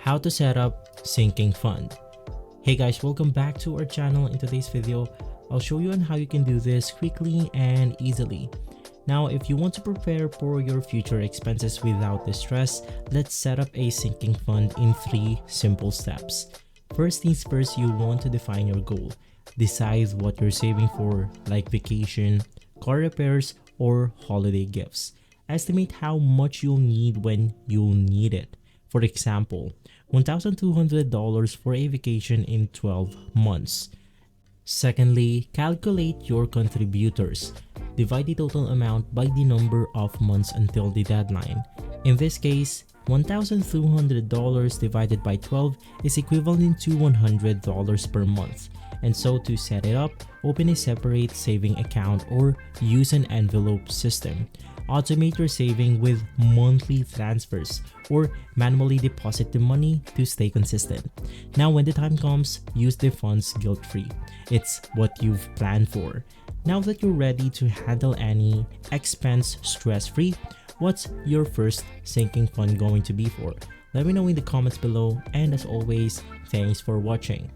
How to set up sinking fund. Hey guys, welcome back to our channel. In today's video, I'll show you on how you can do this quickly and easily. Now, if you want to prepare for your future expenses without the stress, let's set up a sinking fund in 3 simple steps. First things first, you want to define your goal. Decide what you're saving for, like vacation, car repairs, or holiday gifts. Estimate how much you'll need when you'll need it. For example, $1,200 for a vacation in 12 months. Secondly, calculate your contributors. Divide the total amount by the number of months until the deadline. In this case, $1,200 divided by 12 is equivalent to $100 per month. And so to set it up, open a separate saving account or use an envelope system. Automate your saving with monthly transfers or manually deposit the money to stay consistent. Now when the time comes, use the funds guilt-free. It's what you've planned for. Now that you're ready to handle any expense stress-free, what's your first sinking fund going to be for? Let me know in the comments below, and as always, thanks for watching.